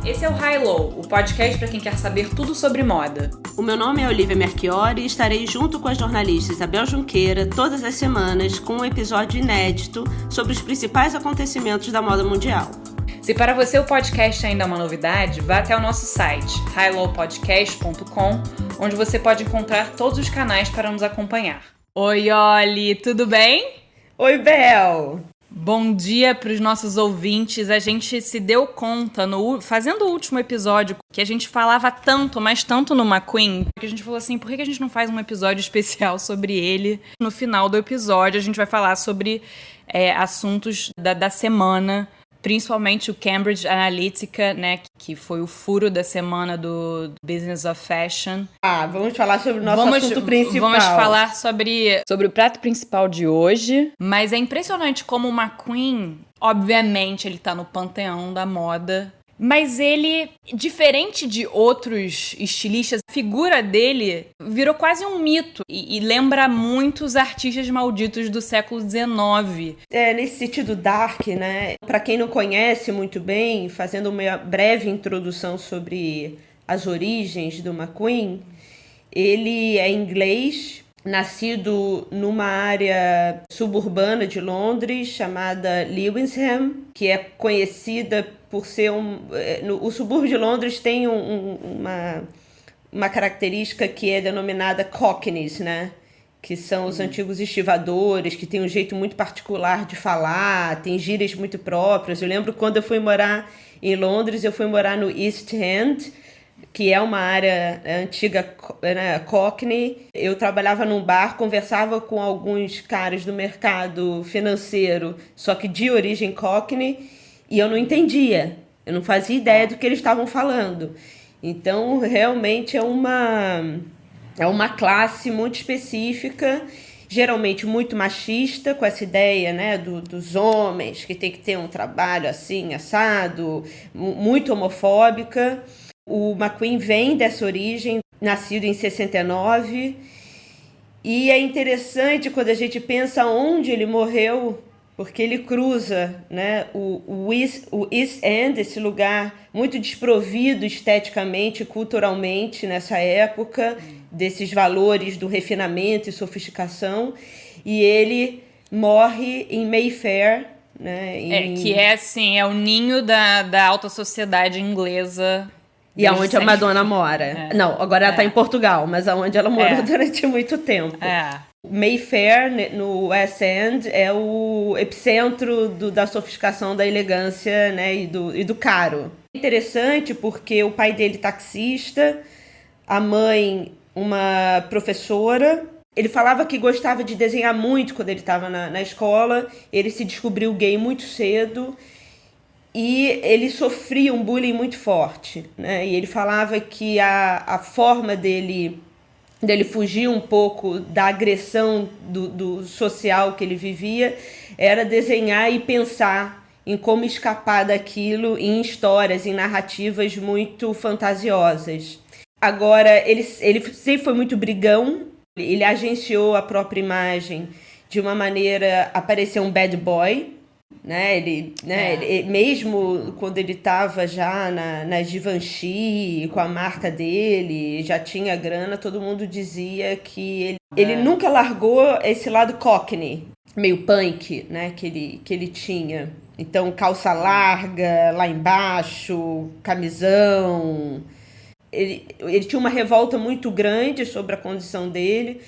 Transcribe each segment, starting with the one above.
Esse é o High Low, o podcast para quem quer saber tudo sobre moda. O meu nome é Olivia Merchiori e estarei junto com a jornalista Isabel Junqueira todas as semanas com um episódio inédito sobre os principais acontecimentos da moda mundial. Se para você o podcast ainda é uma novidade, vá até o nosso site, highlowpodcast.com, onde você pode encontrar todos os canais para nos acompanhar. Oi, Oli, tudo bem? Oi, Bel! Bom dia para os nossos ouvintes. A gente se deu conta, fazendo o último episódio, que a gente falava tanto, mas tanto no McQueen, que a gente falou assim, por que a gente não faz um episódio especial sobre ele? No final do episódio, a gente vai falar sobre assuntos da semana, principalmente o Cambridge Analytica, né, que foi o furo da semana do Business of Fashion. Vamos falar sobre o nosso assunto principal. Vamos falar sobre o prato principal de hoje, mas é impressionante como o McQueen, obviamente, ele tá no panteão da moda, mas ele, diferente de outros estilistas, a figura dele virou quase um mito e lembra muitos artistas malditos do século XIX. Nesse sentido dark, né? Para quem não conhece muito bem, fazendo uma breve introdução sobre as origens do McQueen, ele é inglês, nascido numa área suburbana de Londres chamada Lewisham, que é conhecida por ser o subúrbio de Londres tem uma característica que é denominada Cockneys, né? Que são os antigos estivadores, que têm um jeito muito particular de falar, tem gírias muito próprias. Eu lembro quando eu fui morar em Londres, eu fui morar no East End, que é uma área antiga, né, Cockney. Eu trabalhava num bar, conversava com alguns caras do mercado financeiro, só que de origem Cockney, e eu não entendia, eu não fazia ideia do que eles estavam falando. Então, realmente é uma classe muito específica, geralmente muito machista, com essa ideia, né, dos homens, que tem que ter um trabalho assim, assado, muito homofóbica. O McQueen vem dessa origem, nascido em 69, e é interessante quando a gente pensa onde ele morreu, porque ele cruza, né, o East End, esse lugar muito desprovido esteticamente e culturalmente nessa época, desses valores do refinamento e sofisticação, e ele morre em Mayfair, né, que é assim, é o ninho da alta sociedade inglesa. E aonde a Madonna mora. Não, agora ela tá em Portugal, mas aonde ela morou durante muito tempo. Mayfair, no West End, é o epicentro da sofisticação, da elegância, né, e do caro. Interessante porque o pai dele taxista, a mãe uma professora. Ele falava que gostava de desenhar muito quando ele estava na escola. Ele se descobriu gay muito cedo. E ele sofria um bullying muito forte, né? E ele falava que a forma dele fugir um pouco da agressão do social que ele vivia era desenhar e pensar em como escapar daquilo em histórias, em narrativas muito fantasiosas. Agora, ele sempre foi muito brigão, ele agenciou a própria imagem de uma maneira a parecer um bad boy, né? Ele, mesmo quando ele estava já na Givenchy, com a marca dele, já tinha grana, todo mundo dizia que ele nunca largou esse lado Cockney, meio punk, né, que ele tinha. Então, calça larga, lá embaixo, camisão. Ele tinha uma revolta muito grande sobre a condição dele.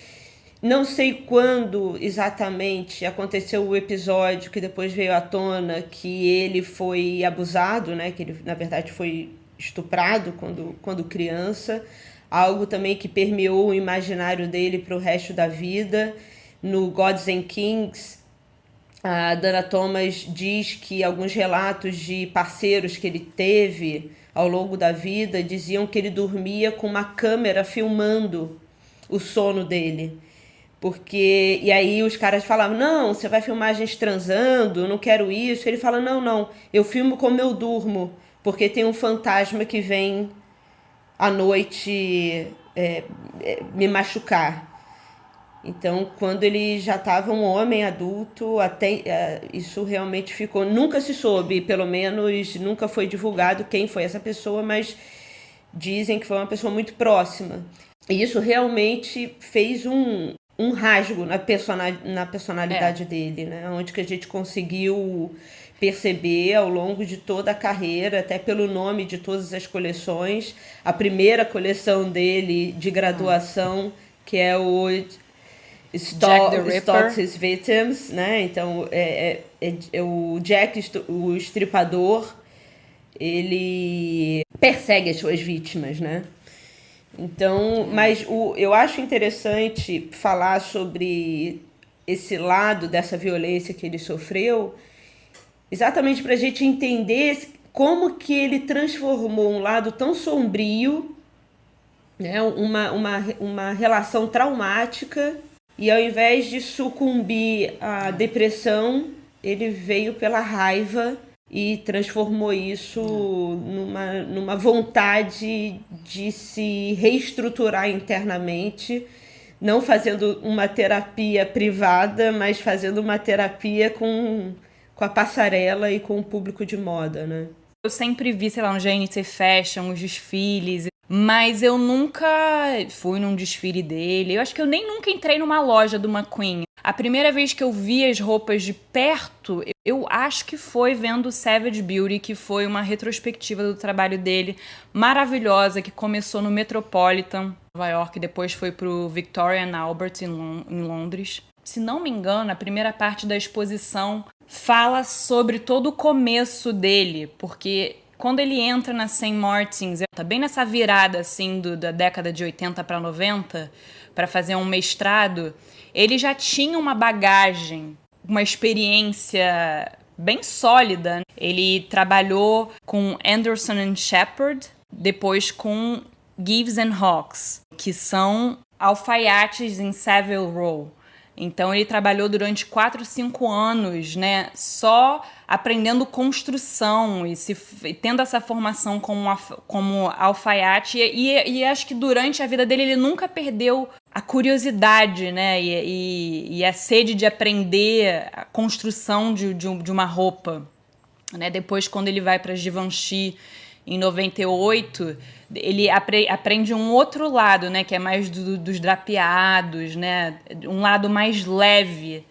Não sei quando exatamente aconteceu o episódio que depois veio à tona que ele foi abusado, né? Que ele, na verdade, foi estuprado quando criança. Algo também que permeou o imaginário dele para o resto da vida. No Gods and Kings, a Dana Thomas diz que alguns relatos de parceiros que ele teve ao longo da vida diziam que ele dormia com uma câmera filmando o sono dele. E aí os caras falavam, não, você vai filmar a gente transando, eu não quero isso. Ele fala, não, eu filmo como eu durmo, porque tem um fantasma que vem à noite me machucar. Então, quando ele já estava um homem adulto, até isso realmente ficou... Nunca se soube, pelo menos nunca foi divulgado quem foi essa pessoa, mas dizem que foi uma pessoa muito próxima. E isso realmente fez um rasgo na personalidade dele, né? Onde que a gente conseguiu perceber ao longo de toda a carreira, até pelo nome de todas as coleções. A primeira coleção dele de graduação, que é o Stalks His Victims, né? Então, o Jack, o estripador, ele persegue as suas vítimas, né? Então, mas eu acho interessante falar sobre esse lado dessa violência que ele sofreu, exatamente para a gente entender como que ele transformou um lado tão sombrio, né, uma relação traumática, e ao invés de sucumbir à depressão, ele veio pela raiva e transformou isso numa vontade de se reestruturar internamente, não fazendo uma terapia privada, mas fazendo uma terapia com a passarela e com o público de moda, né? Eu sempre vi, sei lá, um GNT Fashion, os desfiles, mas eu nunca fui num desfile dele. Eu acho que eu nem nunca entrei numa loja do McQueen. A primeira vez que eu vi as roupas de perto, eu acho que foi vendo Savage Beauty, que foi uma retrospectiva do trabalho dele, maravilhosa, que começou no Metropolitan, Nova York, e depois foi pro Victoria and Albert, em Londres. Se não me engano, a primeira parte da exposição fala sobre todo o começo dele, porque quando ele entra na St. Martin's, tá bem nessa virada assim da década de 80 para 90, para fazer um mestrado, ele já tinha uma bagagem, uma experiência bem sólida. Ele trabalhou com Anderson & Shepard, depois com Gives & Hawkes, que são alfaiates em Savile Row. Então ele trabalhou durante 4, 5 anos, né, só aprendendo construção e tendo essa formação como alfaiate. E acho que durante a vida dele ele nunca perdeu a curiosidade, né, e a sede de aprender a construção de uma roupa, né? Depois, quando ele vai para Givenchy em 98, ele aprende um outro lado, né, que é mais dos drapeados, né, um lado mais leve,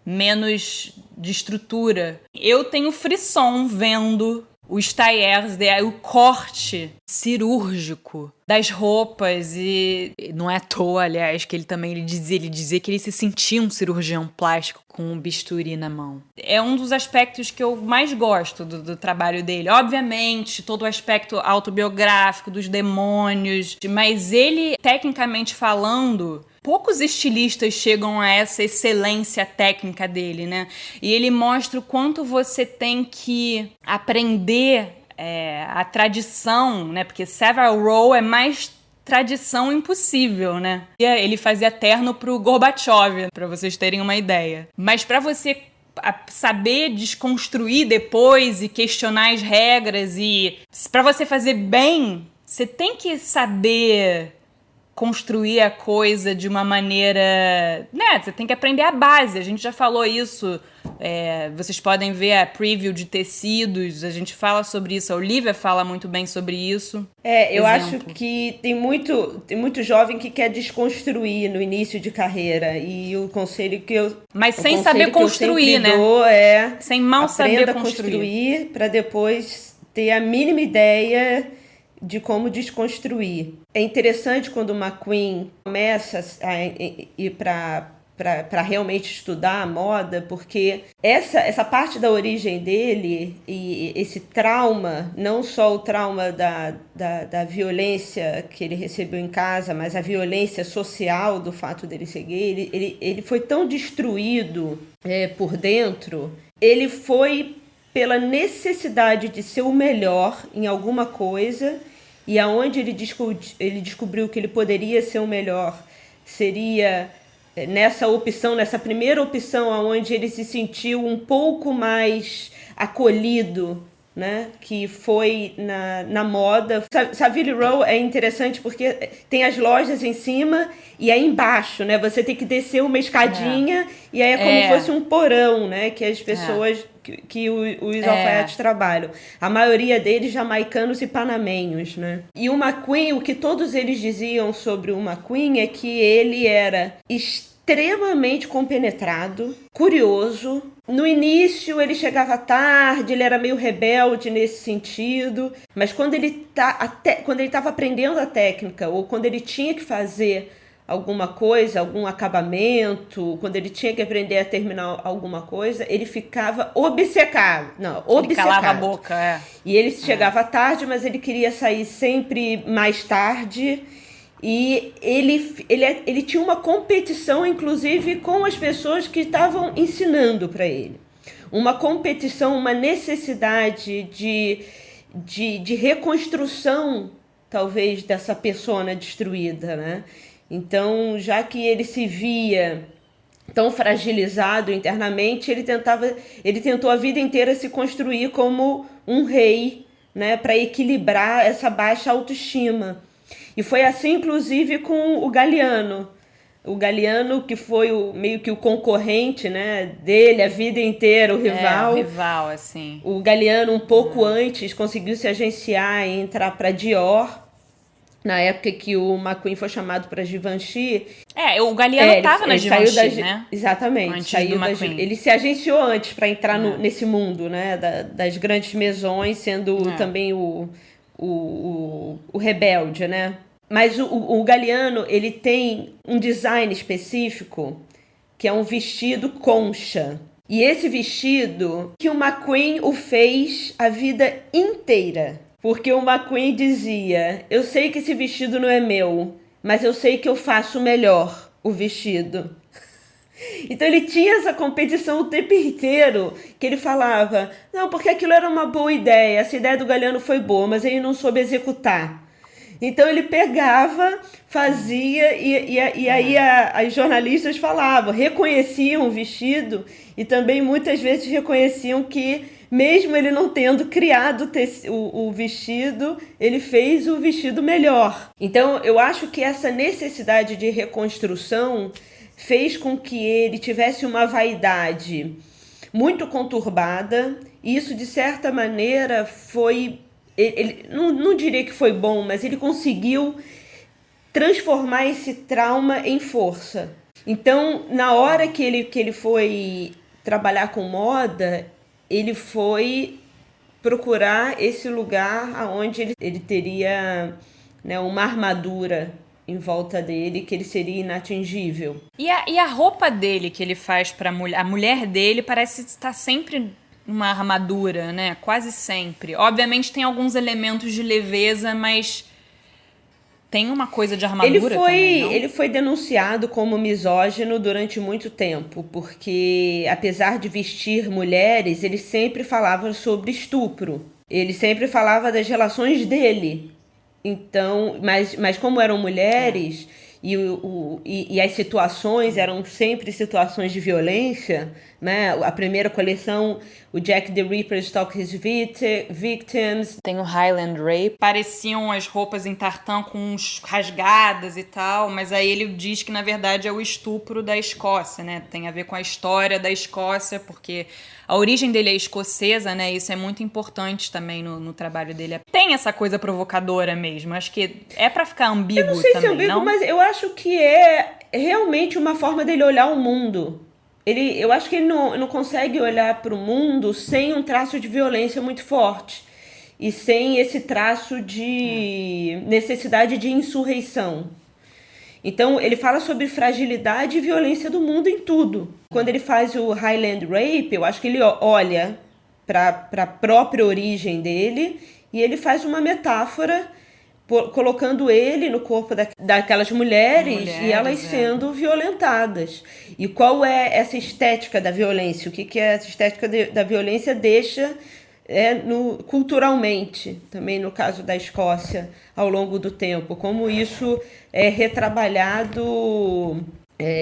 menos de estrutura. Eu tenho frisson vendo os tailleurs, o corte cirúrgico das roupas, e não é à toa, aliás, que ele dizia que ele se sentia um cirurgião plástico com um bisturi na mão. É um dos aspectos que eu mais gosto do trabalho dele. Obviamente, todo o aspecto autobiográfico dos demônios, mas ele, tecnicamente falando, poucos estilistas chegam a essa excelência técnica dele, né? E ele mostra o quanto você tem que aprender a tradição, né? Porque Savile Row é mais tradição impossível, né? Ele fazia terno pro Gorbachev, para vocês terem uma ideia. Mas para você saber desconstruir depois e questionar as regras, e para você fazer bem, você tem que saber construir a coisa de uma maneira, né? Você tem que aprender a base. A gente já falou isso. Vocês podem ver a preview de tecidos. A gente fala sobre isso. A Olivia fala muito bem sobre isso. Eu acho que tem muito jovem que quer desconstruir no início de carreira. E o conselho que eu... Mas sem saber construir, né? Sem mal saber construir. Para depois ter a mínima ideia de como desconstruir. É interessante quando o McQueen começa a ir para realmente estudar a moda, porque essa parte da origem dele e esse trauma, não só o trauma da violência que ele recebeu em casa, mas a violência social do fato dele ser gay, ele foi tão destruído por dentro, ele foi pela necessidade de ser o melhor em alguma coisa, e aonde ele descobriu que ele poderia ser o melhor seria nessa primeira opção, onde ele se sentiu um pouco mais acolhido né, que foi na moda. Savile Row é interessante porque tem as lojas em cima e aí embaixo, né, você tem que descer uma escadinha e aí é como se fosse um porão, né, que as pessoas que os alfaiates trabalham. A maioria deles jamaicanos e panamenhos, né. E o McQueen, o que todos eles diziam sobre o McQueen é que ele era extremamente compenetrado, curioso. No início ele chegava tarde, ele era meio rebelde nesse sentido, mas quando ele estava aprendendo a técnica ou quando ele tinha que fazer alguma coisa, algum acabamento, quando ele tinha que aprender a terminar alguma coisa, ele ficava obcecado. Ele calava a boca, E ele chegava tarde, mas ele queria sair sempre mais tarde. E ele tinha uma competição, inclusive, com as pessoas que estavam ensinando para ele. Uma competição, uma necessidade de reconstrução, talvez, dessa persona destruída, né? Então, já que ele se via tão fragilizado internamente, ele tentou a vida inteira se construir como um rei, né? Para equilibrar essa baixa autoestima. E foi assim, inclusive, com o Galliano. O Galliano, que foi meio que o concorrente, né, dele a vida inteira, o rival. O rival, assim. O Galliano, um pouco antes, conseguiu se agenciar e entrar para Dior, na época que o McQueen foi chamado para Givenchy. O Galliano estava na Givenchy, né? Exatamente. Antes do McQueen. Ele se agenciou antes para entrar nesse mundo, né, das grandes maisons, sendo também o rebelde, né? Mas o Galliano, ele tem um design específico, que é um vestido concha. E esse vestido, que o McQueen o fez a vida inteira. Porque o McQueen dizia, eu sei que esse vestido não é meu, mas eu sei que eu faço melhor o vestido. Então ele tinha essa competição o tempo inteiro, que ele falava, não, porque aquilo era uma boa ideia, essa ideia do Galliano foi boa, mas ele não soube executar. Então ele pegava, fazia, e aí as jornalistas falavam, reconheciam o vestido e também muitas vezes reconheciam que, mesmo ele não tendo criado o vestido, ele fez o vestido melhor. Então eu acho que essa necessidade de reconstrução fez com que ele tivesse uma vaidade muito conturbada, e isso, de certa maneira, foi... Ele não diria que foi bom, mas ele conseguiu transformar esse trauma em força. Então, na hora que ele foi trabalhar com moda, ele foi procurar esse lugar onde ele teria, né, uma armadura em volta dele, que ele seria inatingível. E a roupa dele que ele faz para a mulher dele parece estar sempre uma armadura, né? Quase sempre. Obviamente tem alguns elementos de leveza, mas tem uma coisa de armadura também, não? Ele foi denunciado como misógino durante muito tempo, porque apesar de vestir mulheres, ele sempre falava sobre estupro. Ele sempre falava das relações dele. Então, mas como eram mulheres e as situações eram sempre situações de violência, né? A primeira coleção, o Jack the Ripper Stalks His Victims. Tem o Highland Rape. Pareciam as roupas em tartan com uns rasgadas e tal, mas aí ele diz que na verdade é o estupro da Escócia, né? Tem a ver com a história da Escócia, porque a origem dele é escocesa, né? Isso é muito importante também no trabalho dele. Tem essa coisa provocadora mesmo. Acho que é pra ficar ambíguo também, não? Eu não sei se é ambíguo, mas eu acho que é realmente uma forma dele olhar o mundo. Eu acho que ele não consegue olhar para o mundo sem um traço de violência muito forte. E sem esse traço de necessidade de insurreição. Então, ele fala sobre fragilidade e violência do mundo em tudo. Quando ele faz o Highland Rape, eu acho que ele olha para a própria origem dele e ele faz uma metáfora colocando ele no corpo daquelas mulheres e elas sendo violentadas. E qual é essa estética da violência? O que essa estética da violência deixa culturalmente, também no caso da Escócia, ao longo do tempo, como isso é retrabalhado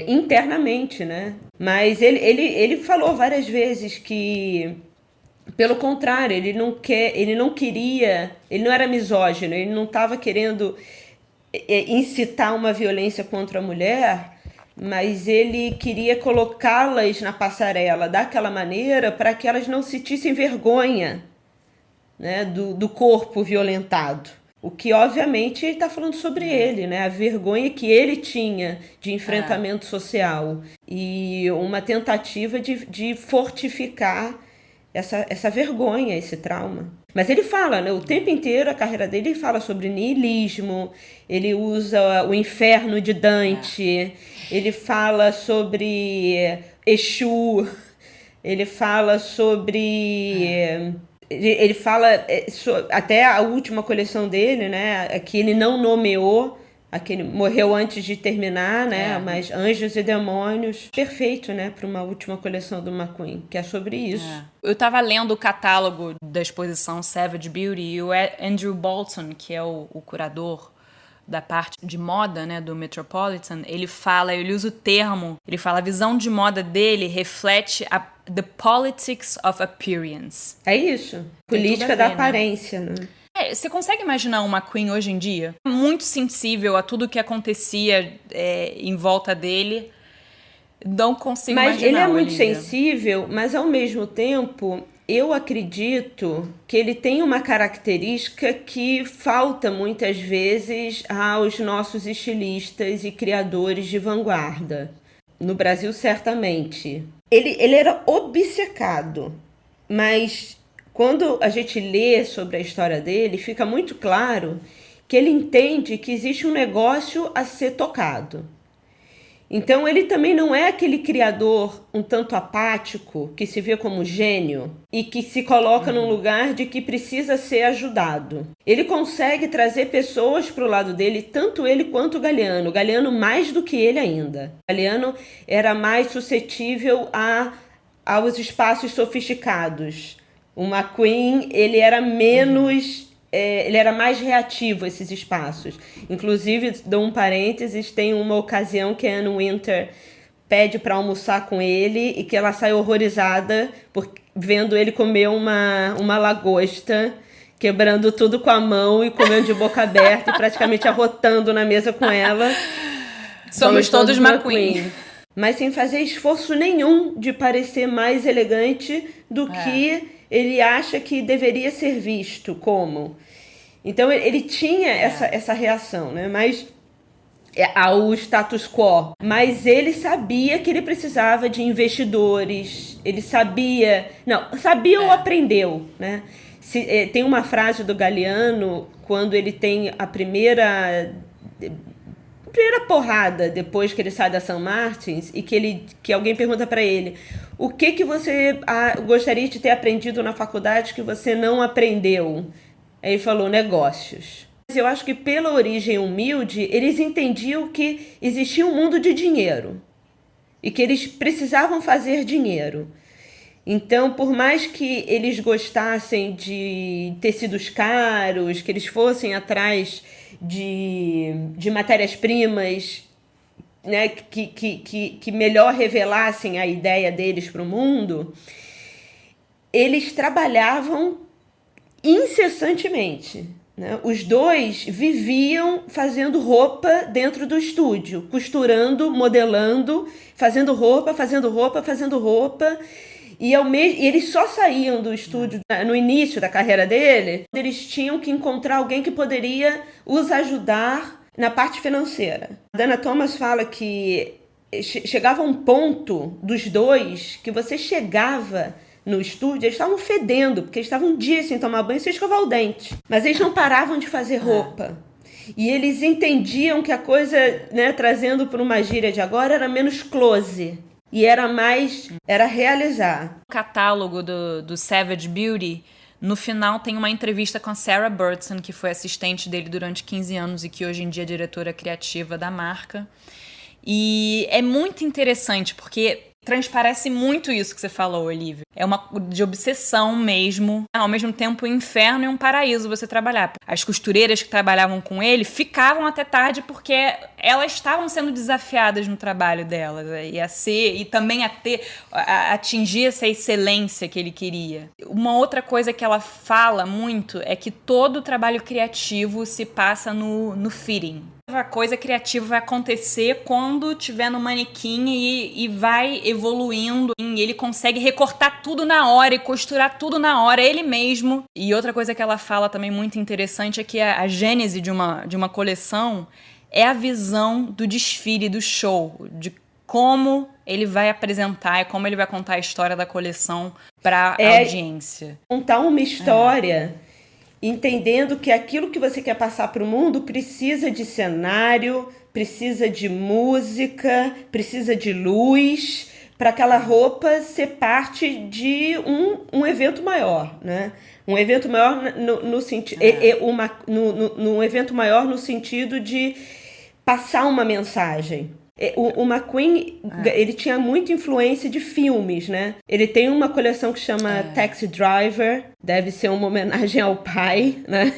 internamente, né? Mas ele falou várias vezes que Pelo contrário, ele não queria, ele não era misógino, ele não estava querendo incitar uma violência contra a mulher, mas ele queria colocá-las na passarela daquela maneira para que elas não sentissem vergonha, né, do corpo violentado. O que, obviamente, ele está falando sobre ele, né? A vergonha que ele tinha de enfrentamento social e uma tentativa de fortificar essa vergonha, esse trauma. Mas ele fala, né, o tempo inteiro, a carreira dele, ele fala sobre niilismo, ele usa o inferno de Dante, ele fala sobre Exu, ele fala sobre... Ele fala, até a última coleção dele, né, que ele não nomeou, aquele morreu antes de terminar, né, mas Anjos e Demônios, perfeito, né, para uma última coleção do McQueen, que é sobre isso. Eu tava lendo o catálogo da exposição Savage Beauty e o Andrew Bolton, que é o curador da parte de moda, né, do Metropolitan, ele usa o termo, ele fala, a visão de moda dele reflete the politics of appearance. É isso, política da aparência, né? Você consegue imaginar uma McQueen hoje em dia? Muito sensível a tudo que acontecia em volta dele. Não consigo imaginar. Mas ele é muito sensível, mas ao mesmo tempo... Eu acredito que ele tem uma característica que falta muitas vezes aos nossos estilistas e criadores de vanguarda. No Brasil, certamente. Ele era obcecado, mas quando a gente lê sobre a história dele, fica muito claro que ele entende que existe um negócio a ser tocado. Então ele também não é aquele criador um tanto apático, que se vê como gênio e que se coloca num lugar de que precisa ser ajudado. Ele consegue trazer pessoas para o lado dele, tanto ele quanto o Galliano. O Galliano mais do que ele ainda. O Galliano era mais suscetível aos espaços sofisticados. O McQueen, ele era menos... ele era mais reativo a esses espaços. Inclusive, dou um parênteses, tem uma ocasião que a Anne Winter pede para almoçar com ele e que ela sai horrorizada vendo ele comer uma lagosta, quebrando tudo com a mão e comendo de boca aberta e praticamente arrotando na mesa com ela. Somos todos McQueen. Mas sem fazer esforço nenhum de parecer mais elegante do que ele acha que deveria ser visto como. Então ele tinha essa reação, né? Mas ao status quo. Mas ele sabia que ele precisava de investidores. Ele sabia... Não, sabia ou aprendeu, né? Tem uma frase do Galliano, quando ele tem a primeira porrada depois que ele sai da St. Martin's e que alguém pergunta para ele: o que você gostaria de ter aprendido na faculdade que você não aprendeu? Aí ele falou: negócios. Eu acho que pela origem humilde, eles entendiam que existia um mundo de dinheiro e que eles precisavam fazer dinheiro. Então, por mais que eles gostassem de tecidos caros, que eles fossem atrás de matérias-primas, né, que melhor revelassem a ideia deles para o mundo, eles trabalhavam incessantemente, né? Os dois viviam fazendo roupa dentro do estúdio, costurando, modelando, fazendo roupa. E eles só saíam do estúdio no início da carreira dele. Eles tinham que encontrar alguém que poderia os ajudar na parte financeira. A Dana Thomas fala que chegava um ponto dos dois que você chegava no estúdio, eles estavam fedendo, porque eles estavam um dia sem tomar banho e sem escovar o dente. Mas eles não paravam de fazer roupa. E eles entendiam que a coisa, né, trazendo por uma gíria de agora, era menos close. E era realizar. O catálogo do Savage Beauty, no final tem uma entrevista com a Sarah Burton, que foi assistente dele durante 15 anos e que hoje em dia é diretora criativa da marca. E é muito interessante, porque Transparece muito isso que você falou, Olivia. É uma de obsessão mesmo. Ao mesmo tempo, um inferno e um paraíso você trabalhar. As costureiras que trabalhavam com ele ficavam até tarde porque elas estavam sendo desafiadas no trabalho delas. E também a atingir essa excelência que ele queria. Uma outra coisa que ela fala muito é que todo trabalho criativo se passa no fitting. A coisa criativa vai acontecer quando tiver no manequim e vai evoluindo. E ele consegue recortar tudo na hora e costurar tudo na hora, ele mesmo. E outra coisa que ela fala também muito interessante é que a gênese de uma coleção é a visão do desfile, do show, de como ele vai apresentar e como ele vai contar a história da coleção para a audiência. Contar uma história... entendendo que aquilo que você quer passar para o mundo precisa de cenário, precisa de música, precisa de luz, para aquela roupa ser parte de um evento maior, né? Um evento maior no sentido, um evento maior no sentido de passar uma mensagem. O McQueen, ele tinha muita influência de filmes, né? Ele tem uma coleção que chama Taxi Driver, deve ser uma homenagem ao pai, né?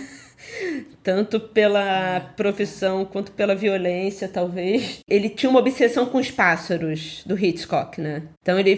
Tanto pela profissão quanto pela violência, talvez. Ele tinha uma obsessão com os pássaros, do Hitchcock, né? Então ele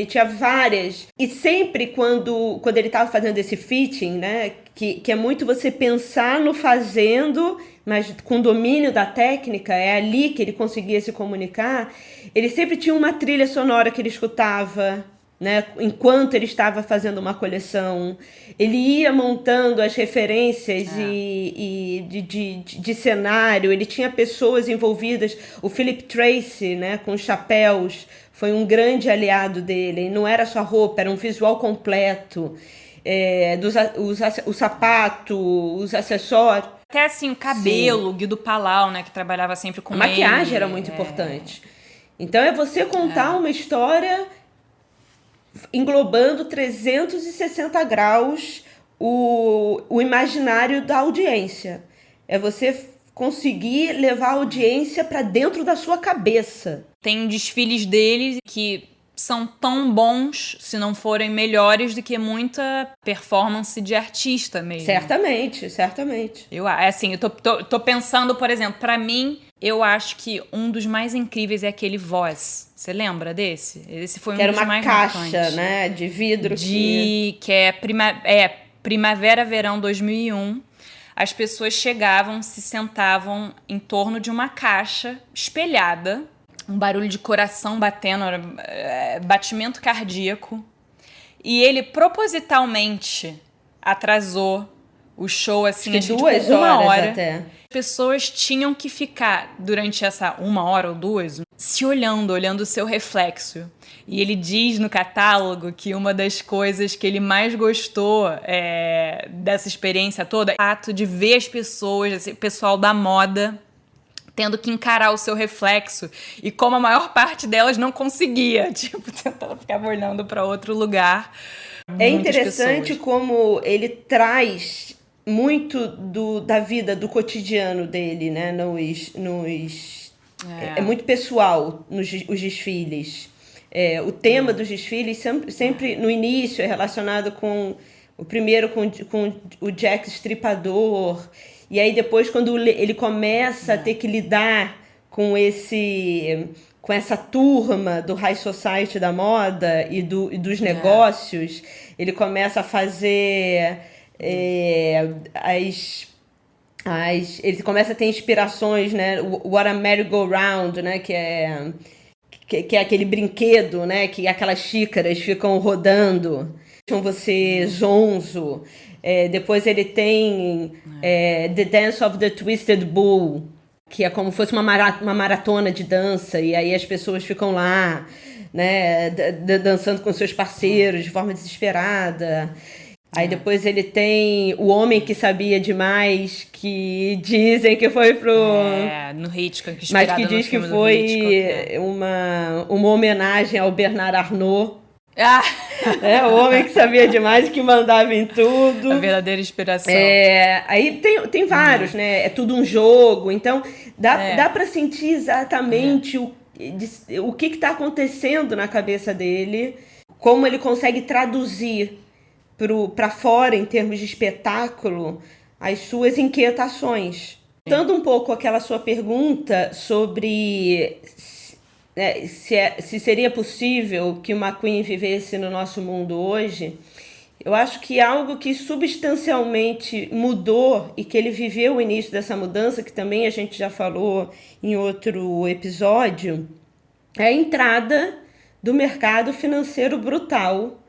tinha várias. E sempre quando ele estava fazendo esse fitting, né? Que é muito você pensar no fazendo, mas com domínio da técnica, é ali que ele conseguia se comunicar. Ele sempre tinha uma trilha sonora que ele escutava, né, enquanto ele estava fazendo uma coleção. Ele ia montando as referências de cenário, ele tinha pessoas envolvidas. O Philip Tracy, né, com os chapéus, foi um grande aliado dele. Não era só roupa, era um visual completo. O sapato, os acessórios. Até assim, o cabelo, o Guido Palau, né, que trabalhava sempre com ele. A maquiagem era muito importante. Então é você contar uma história englobando 360 graus o imaginário da audiência. É você conseguir levar a audiência para dentro da sua cabeça. Tem desfiles deles que são tão bons, se não forem melhores, do que muita performance de artista mesmo. Certamente. Eu tô pensando, por exemplo, pra mim, eu acho que um dos mais incríveis é aquele Voz. Você lembra desse? Esse foi que um era dos uma mais caixa, marcantes. Né, de vidro. Que é Primavera-Verão 2001. As pessoas chegavam, se sentavam em torno de uma caixa espelhada, um barulho de coração batendo, batimento cardíaco. E ele propositalmente atrasou o show, assim, acho que 2 horas até. As pessoas tinham que ficar, durante essa 1 hora ou 2, se olhando o seu reflexo. E ele diz no catálogo que uma das coisas que ele mais gostou dessa experiência toda é o fato de ver as pessoas, esse pessoal da moda, tendo que encarar o seu reflexo, e como a maior parte delas não conseguia, tentando ficar olhando para outro lugar. É interessante como ele traz muito da vida, do cotidiano dele, né? É muito pessoal os desfiles. O tema dos desfiles sempre no início é relacionado com o primeiro com o Jack Estripador. E aí depois, quando ele começa a ter que lidar com essa turma do high society da moda e dos negócios, ele começa a fazer ele começa a ter inspirações, né? What a Merry-Go-Round, né? Que é aquele brinquedo, né? Que aquelas xícaras ficam rodando, deixam você zonzo. Depois ele tem The Dance of the Twisted Bull, que é como se fosse uma maratona de dança, e aí as pessoas ficam lá, né, dançando com seus parceiros de forma desesperada. Aí depois ele tem O Homem que Sabia Demais, que dizem que foi pro... no Hitchcock, mas que diz que foi uma homenagem ao Bernard Arnault. O homem que sabia demais, que mandava em tudo. A verdadeira inspiração. Aí tem vários, né? É tudo um jogo. Então, dá pra sentir exatamente o que está acontecendo na cabeça dele, como ele consegue traduzir para fora, em termos de espetáculo, as suas inquietações. Voltando um pouco àquela sua pergunta sobre se seria possível que uma Queen vivesse no nosso mundo hoje, eu acho que algo que substancialmente mudou e que ele viveu o início dessa mudança, que também a gente já falou em outro episódio, é a entrada do mercado financeiro brutal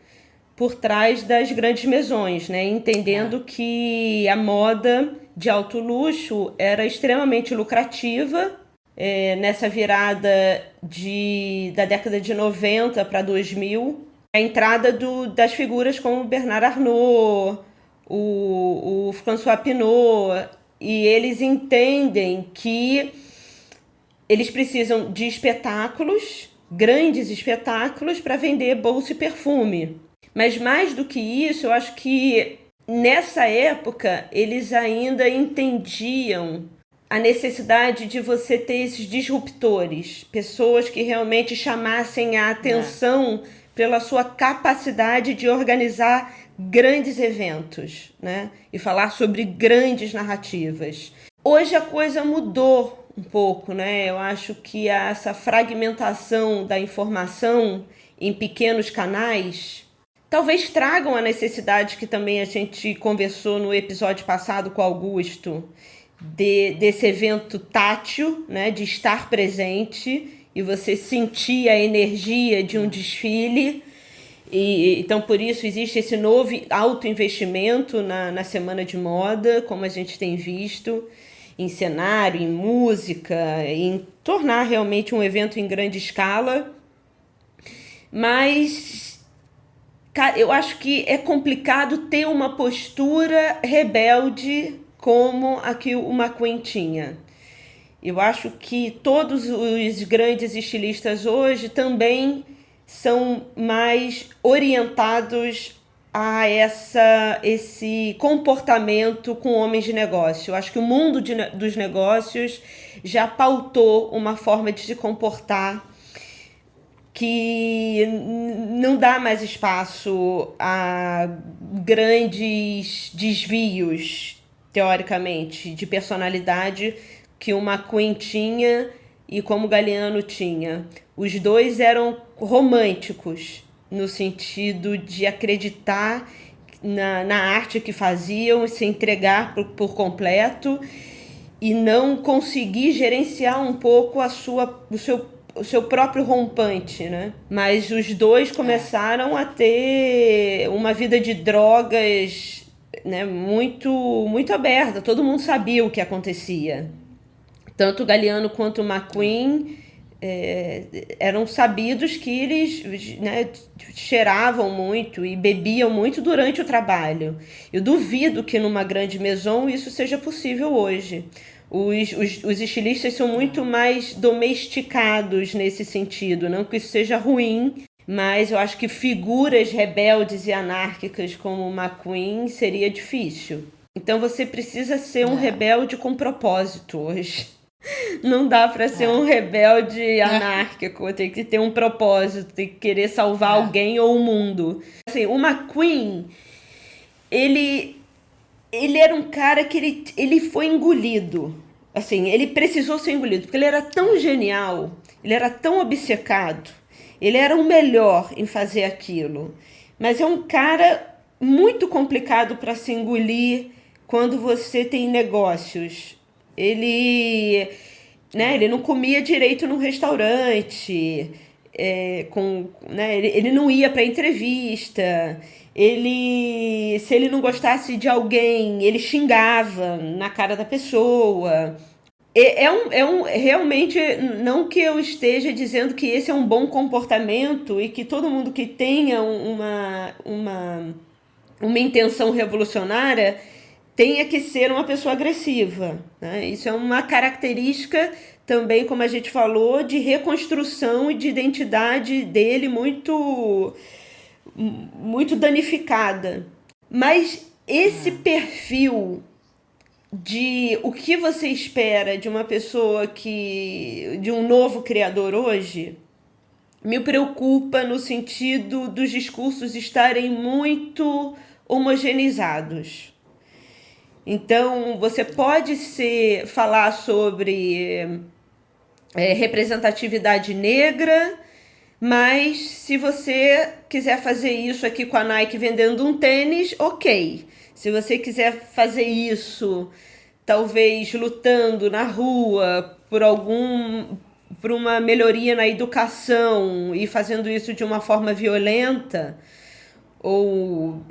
por trás das grandes maisons, né? Entendendo que a moda de alto luxo era extremamente lucrativa nessa virada da década de 90 para 2000, a entrada das figuras como Bernard Arnault, o François Pinault, e eles entendem que eles precisam de espetáculos, grandes espetáculos, para vender bolsa e perfume. Mas mais do que isso, eu acho que nessa época eles ainda entendiam a necessidade de você ter esses disruptores, pessoas que realmente chamassem a atenção pela sua capacidade de organizar grandes eventos, né? E falar sobre grandes narrativas. Hoje a coisa mudou um pouco, né? Eu acho que essa fragmentação da informação em pequenos canais talvez tragam a necessidade que também a gente conversou no episódio passado com o Augusto, desse evento tátil, né, de estar presente e você sentir a energia de um desfile. Então, por isso, existe esse novo autoinvestimento na Semana de Moda, como a gente tem visto, em cenário, em música, em tornar realmente um evento em grande escala. Mas eu acho que é complicado ter uma postura rebelde como a que o McQueen tinha. Eu acho que todos os grandes estilistas hoje também são mais orientados a esse comportamento com homens de negócio. Eu acho que o mundo dos negócios já pautou uma forma de se comportar que não dá mais espaço a grandes desvios, teoricamente, de personalidade que o McQueen tinha e como o Galliano tinha. Os dois eram românticos, no sentido de acreditar na arte que faziam e se entregar por completo e não conseguir gerenciar um pouco o seu próprio rompante, né? Mas os dois começaram a ter uma vida de drogas, né, muito, muito aberta. Todo mundo sabia o que acontecia. Tanto o Galliano quanto o McQueen eram sabidos que eles, né, cheiravam muito e bebiam muito durante o trabalho. Eu duvido que numa grande maison isso seja possível hoje. Os estilistas são muito mais domesticados nesse sentido, não que isso seja ruim, mas eu acho que figuras rebeldes e anárquicas como o McQueen seria difícil. Então você precisa ser um rebelde com propósito hoje. Não dá para ser um rebelde anárquico, tem que ter um propósito, tem que querer salvar alguém ou o mundo. Assim, o McQueen, ele era um cara que ele foi engolido. Assim, ele precisou ser engolido, porque ele era tão genial, ele era tão obcecado, ele era o melhor em fazer aquilo. Mas é um cara muito complicado para se engolir quando você tem negócios. Ele não comia direito no restaurante, ele não ia para entrevista. Se ele não gostasse de alguém, ele xingava na cara da pessoa. Realmente, não que eu esteja dizendo que esse é um bom comportamento e que todo mundo que tenha uma intenção revolucionária tenha que ser uma pessoa agressiva, né? Isso é uma característica também, como a gente falou, de reconstrução e de identidade dele muito danificada. Mas esse perfil de o que você espera de uma pessoa de um novo criador hoje, me preocupa no sentido dos discursos estarem muito homogeneizados. Então, você pode falar sobre representatividade negra, mas se você quiser fazer isso aqui com a Nike vendendo um tênis, ok. Se você quiser fazer isso, talvez lutando na rua por uma melhoria na educação e fazendo isso de uma forma violenta,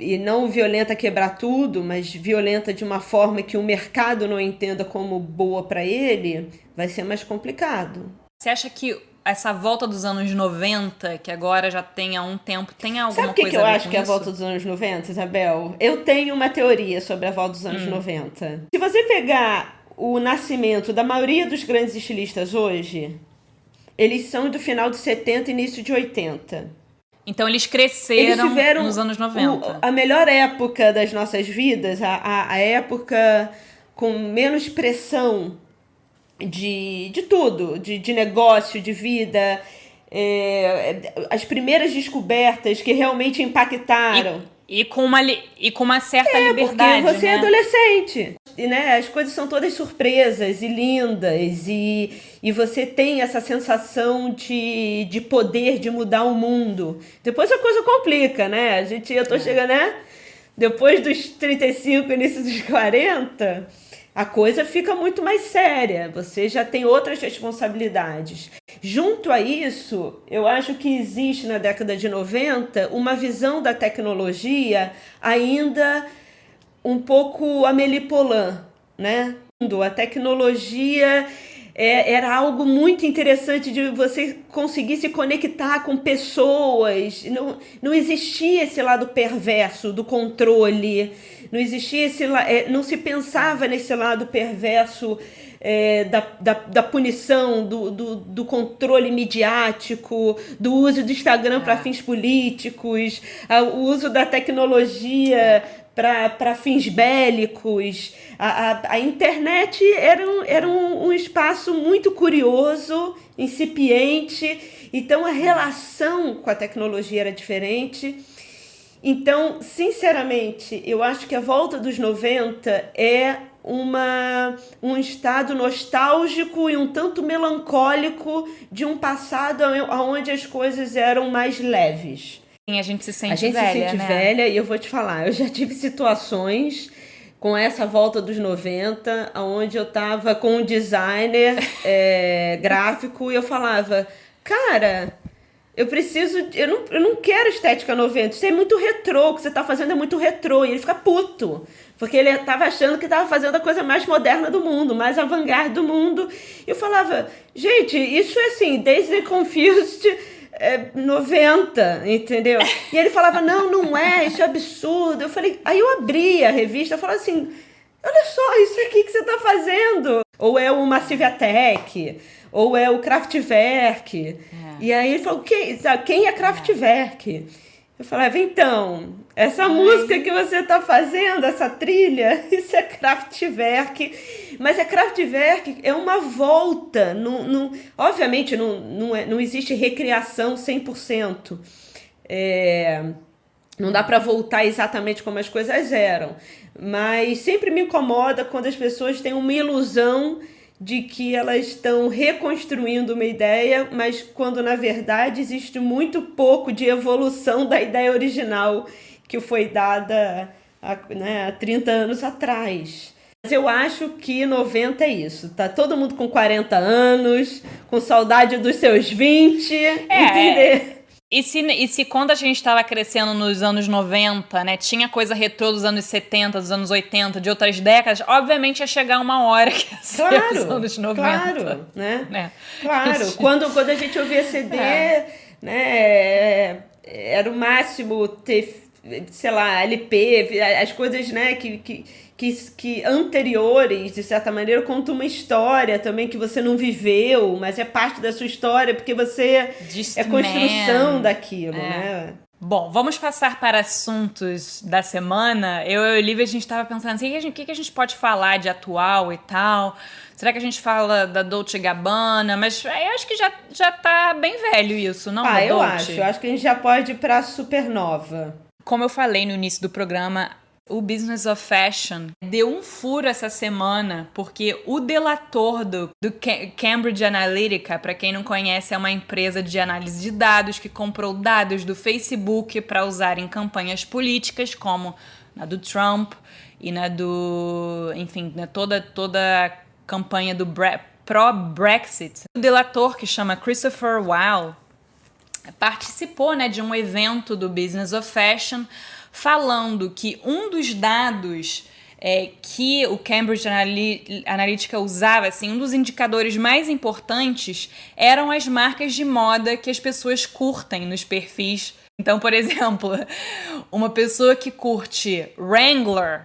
e não violenta quebrar tudo, mas violenta de uma forma que o mercado não entenda como boa para ele, vai ser mais complicado. Você acha que essa volta dos anos 90, que agora já tem há um tempo, tem alguma Sabe coisa a ver com isso? Sabe o que eu acho que é a volta dos anos 90, Isabel? Eu tenho uma teoria sobre a volta dos anos 90. Se você pegar o nascimento da maioria dos grandes estilistas hoje, eles são do final de 70 e início de 80. Então eles cresceram nos anos 90. A melhor época das nossas vidas, a época com menos pressão de tudo, de negócio, de vida, as primeiras descobertas que realmente impactaram. E com uma certa liberdade, porque você né? é adolescente. E, né, as coisas são todas surpresas e lindas. E você tem essa sensação de poder, de mudar o mundo. Depois a coisa complica, né? Eu tô chegando, né? Depois dos 35, início dos 40... a coisa fica muito mais séria, você já tem outras responsabilidades. Junto a isso, eu acho que existe na década de 90 uma visão da tecnologia ainda um pouco Amélie Poulain, né? A tecnologia era algo muito interessante de você conseguir se conectar com pessoas. Não existia esse lado perverso do controle, não existia não se pensava nesse lado perverso da punição, do controle midiático, do uso do Instagram para fins políticos, o uso da tecnologia para fins bélicos. A internet era um espaço muito curioso, incipiente, então a relação com a tecnologia era diferente. Então, sinceramente, eu acho que a volta dos 90 é um estado nostálgico e um tanto melancólico de um passado onde as coisas eram mais leves. A gente se sente velha, né? Velha, e eu vou te falar, eu já tive situações com essa volta dos 90, onde eu tava com um designer gráfico e eu falava, cara, eu não quero estética 90, isso é muito retrô, o que você tá fazendo é muito retrô, e ele fica puto, porque ele tava achando que tava fazendo a coisa mais moderna do mundo, mais avant-garde do mundo, e eu falava, gente, isso é assim, Dazed and Confused 90, entendeu? E ele falava, não é, isso é absurdo. Aí eu abri a revista e falava assim, olha só, isso aqui que você tá fazendo. Ou é o Massive Attack, ou é o Kraftwerk. E aí ele falou, quem é Kraftwerk? Eu falava, então, essa música que você tá fazendo, essa trilha, isso é Kraftwerk. Mas Kraftwerk é uma volta. Obviamente, não existe recriação 100%. Não dá para voltar exatamente como as coisas eram. Mas sempre me incomoda quando as pessoas têm uma ilusão de que elas estão reconstruindo uma ideia, mas quando, na verdade, existe muito pouco de evolução da ideia original que foi dada há 30 anos atrás. Mas eu acho que 90 é isso. Tá todo mundo com 40 anos, com saudade dos seus 20, entender? E se quando a gente estava crescendo nos anos 90, né, tinha coisa retrô dos anos 70, dos anos 80, de outras décadas, obviamente ia chegar uma hora que ia ser os anos 90. Claro, né? Claro, quando a gente ouvia CD, né, era o máximo ter, sei lá, LP, as coisas, né, que anteriores, de certa maneira, contam uma história também que você não viveu, mas é parte da sua história, porque você é construção daquilo, né? Bom, vamos passar para assuntos da semana. Eu e a Olivia, a gente estava pensando assim, o que a gente pode falar de atual e tal? Será que a gente fala da Dolce & Gabbana? Mas eu acho que já tá bem velho isso, não? Eu acho que a gente já pode ir pra Supernova. Como eu falei no início do programa, o Business of Fashion deu um furo essa semana, porque o delator do Cambridge Analytica, para quem não conhece, é uma empresa de análise de dados que comprou dados do Facebook para usar em campanhas políticas, como na do Trump e na do... Enfim, toda a campanha do pró-Brexit. O delator, que chama Christopher Weil, participou, né, de um evento do Business of Fashion falando que um dos dados que o Cambridge Analytica usava, assim, um dos indicadores mais importantes eram as marcas de moda que as pessoas curtem nos perfis. Então, por exemplo, uma pessoa que curte Wrangler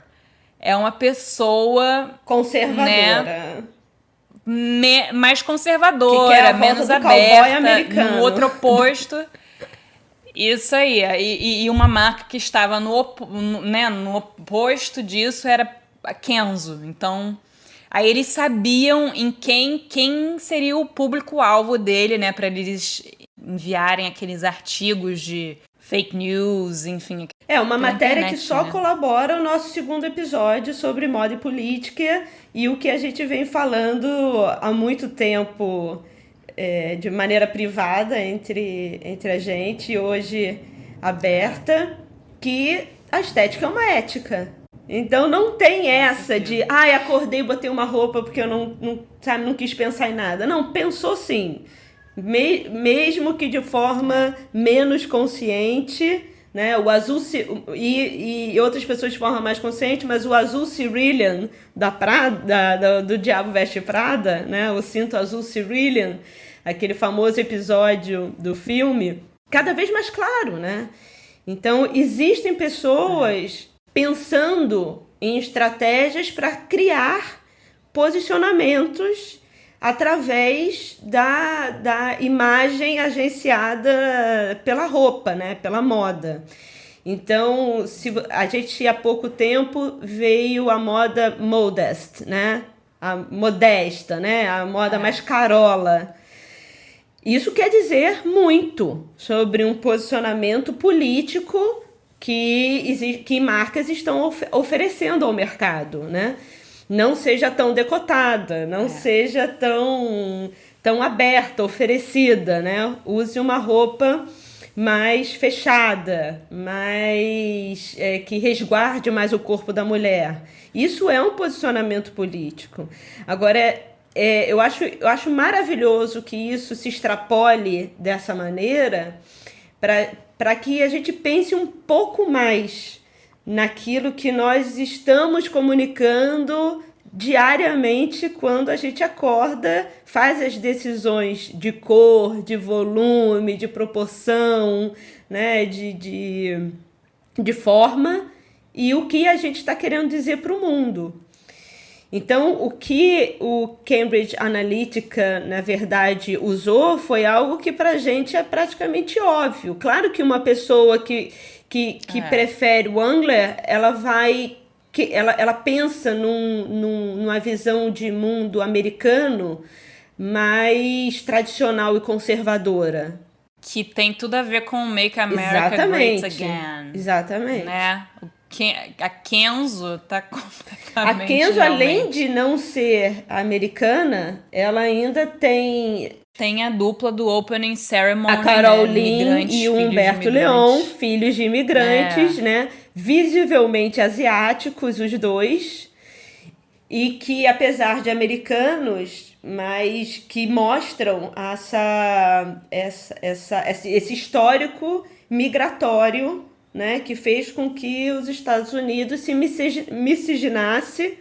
é uma pessoa conservadora, né, mais conservadora, menos aberta, no outro oposto. Isso aí, e uma marca que estava no oposto disso era a Kenzo. Então, aí eles sabiam em quem seria o público-alvo dele, né, para eles enviarem aqueles artigos de fake news, enfim. Uma matéria internet, que só colabora o nosso segundo episódio sobre moda e política e o que a gente vem falando há muito tempo de maneira privada entre a gente e hoje aberta, que a estética é uma ética. Então não tem essa de acordei e botei uma roupa porque eu não quis pensar em nada. Não, pensou sim. Mesmo que de forma menos consciente, né? O azul e outras pessoas de forma mais consciente, mas o azul Cerulean da Prada, do Diabo Veste Prada, né? O cinto azul Cerulean, aquele famoso episódio do filme, cada vez mais claro, né? Então, existem pessoas pensando em estratégias para criar posicionamentos através da imagem agenciada pela roupa, né? Pela moda. Então, a gente há pouco tempo veio a moda modest, né? A modesta, né? A moda mais carola. Isso quer dizer muito sobre um posicionamento político que marcas estão oferecendo ao mercado, né? Não seja tão decotada, não seja tão aberta, oferecida, né? Use uma roupa mais fechada, mais que resguarde mais o corpo da mulher. Isso é um posicionamento político. Agora, eu acho maravilhoso que isso se extrapole dessa maneira para que a gente pense um pouco mais naquilo que nós estamos comunicando diariamente quando a gente acorda, faz as decisões de cor, de volume, de proporção, né, de forma, e o que a gente está querendo dizer para o mundo. Então, o que o Cambridge Analytica, na verdade, usou foi algo que para a gente é praticamente óbvio. Claro que uma pessoa que prefere Wrangler, ela pensa numa visão de mundo americano mais tradicional e conservadora. Que tem tudo a ver com Make America Great Again. Exatamente. Né? A Kenzo tá completamente... A Kenzo, além de não ser americana, ela ainda tem a dupla do Opening Ceremony. A Carol Lin e o Humberto Leon, filhos de imigrantes, né? Visivelmente asiáticos, os dois. E que, apesar de americanos, mas que mostram esse histórico migratório, né, que fez com que os Estados Unidos se miscigenasse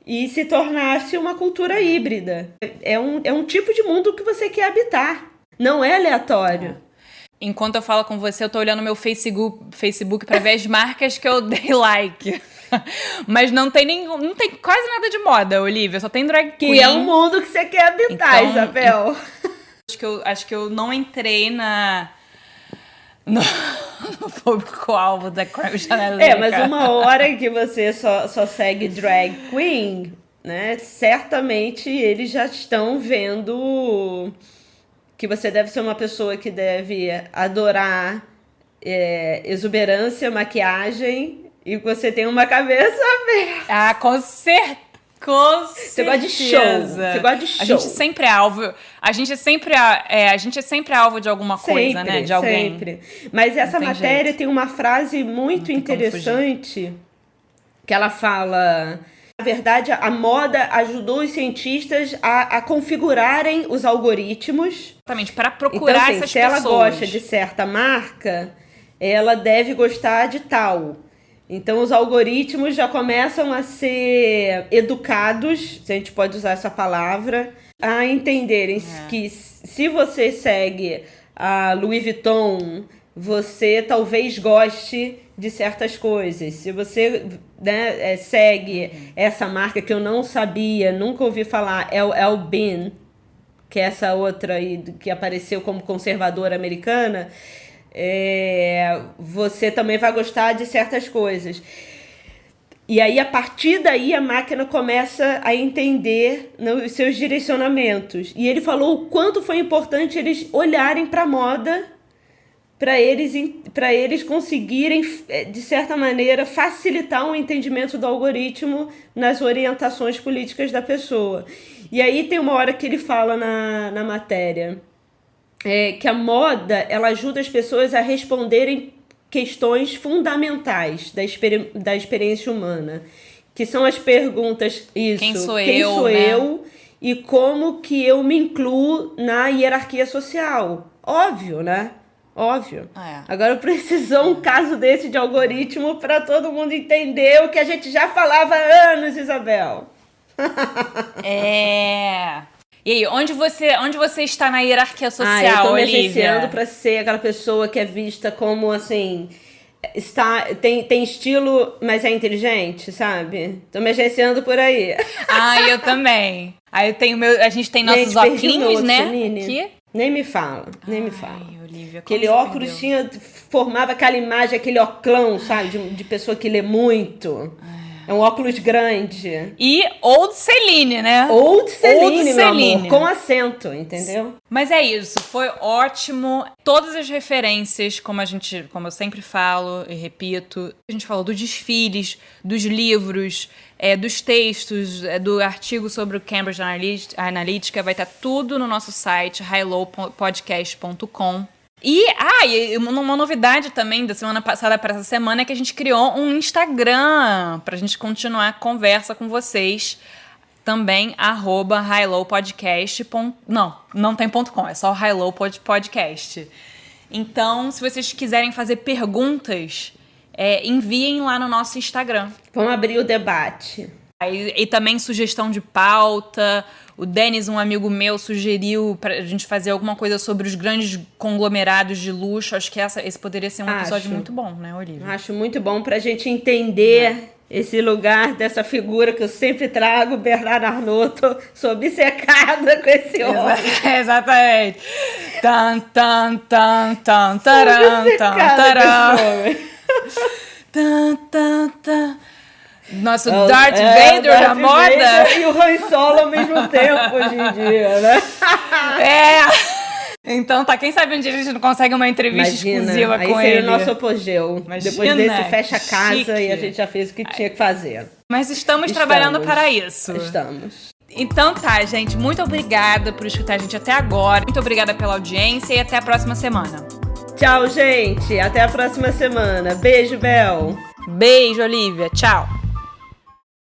e se tornasse uma cultura híbrida. É um tipo de mundo que você quer habitar. Não é aleatório. Enquanto eu falo com você, eu tô olhando meu Facebook para ver as marcas que eu dei like. Mas não tem quase nada de moda, Olivia. Só tem drag queen. Que é um mundo que você quer habitar, então, Isabel. Acho que eu não entrei no público-alvo da Cambridge Analytica. Mas uma hora que você só segue drag queen, né? Certamente eles já estão vendo que você deve ser uma pessoa que deve adorar exuberância, maquiagem, e você tem uma cabeça aberta. Com certeza. Você gosta de show. A gente sempre é alvo. A gente é sempre alvo de alguma coisa, né? De alguém. Sempre. Mas essa matéria tem uma frase muito interessante que ela fala: na verdade, a moda ajudou os cientistas a configurarem os algoritmos. Exatamente, para procurar essas pessoas. Se ela gosta de certa marca, ela deve gostar de tal. Então, os algoritmos já começam a ser educados, se a gente pode usar essa palavra, a entenderem que se você segue a Louis Vuitton, você talvez goste de certas coisas. Se você segue essa marca que eu não sabia, nunca ouvi falar, é o El Bin, que é essa outra aí que apareceu como conservadora americana, você também vai gostar de certas coisas. E aí, a partir daí, a máquina começa a entender os seus direcionamentos. E ele falou o quanto foi importante eles olharem para a moda, para eles conseguirem, de certa maneira, facilitar o entendimento do algoritmo nas orientações políticas da pessoa. E aí tem uma hora que ele fala na matéria que a moda ela ajuda as pessoas a responderem questões fundamentais da experiência humana, que são as perguntas: quem sou eu e como que eu me incluo na hierarquia social? Óbvio, né? Óbvio. Agora precisou um caso desse de algoritmo para todo mundo entender o que a gente já falava há anos, Isabel. E aí, onde você está na hierarquia social, eu tô me Olivia? agenciando pra ser aquela pessoa que é vista como, assim, tem estilo, mas é inteligente, sabe? Tô me agenciando por aí. Eu também. Aí a gente tem nossos óculos, né? Aqui. Nem me fala. Olivia, aquele óculos formava aquela imagem, aquele oclão, sabe? De pessoa que lê muito. É um óculos grande. E Old Celine, né? Old Celine, meu amor, com acento, entendeu? Mas é isso, foi ótimo. Todas as referências, como eu sempre falo e repito, a gente falou dos desfiles, dos livros, dos textos, do artigo sobre o Cambridge Analytica, vai estar tudo no nosso site, highlowpodcast.com. E uma novidade também da semana passada para essa semana é que a gente criou um Instagram para a gente continuar a conversa com vocês. Também, @highlowpodcast. Não tem .com, é só highlowpodcast. Então, se vocês quiserem fazer perguntas, enviem lá no nosso Instagram. Vamos abrir o debate. E também sugestão de pauta. O Denis, um amigo meu, sugeriu pra gente fazer alguma coisa sobre os grandes conglomerados de luxo. Acho que esse poderia ser um episódio muito bom, né, Olivia? Acho muito bom pra gente entender esse lugar dessa figura que eu sempre trago, Bernard Arnault. Sou obcecada com esse homem. Exatamente. Tan, tan, tan, tan, taran, tan, taran. Tan, tan, tan. Nosso Darth Vader da moda. Vader e o Han Solo ao mesmo tempo hoje em dia, né? Então quem sabe um dia a gente não consegue uma entrevista exclusiva com ele. Aí seria o nosso apogeu. Depois desse fecha a casa e a gente já fez o que tinha que fazer. Mas estamos trabalhando para isso. Estamos. Então gente, muito obrigada por escutar a gente até agora. Muito obrigada pela audiência e até a próxima semana. Tchau, gente. Até a próxima semana. Beijo, Bel. Beijo, Olivia. Tchau.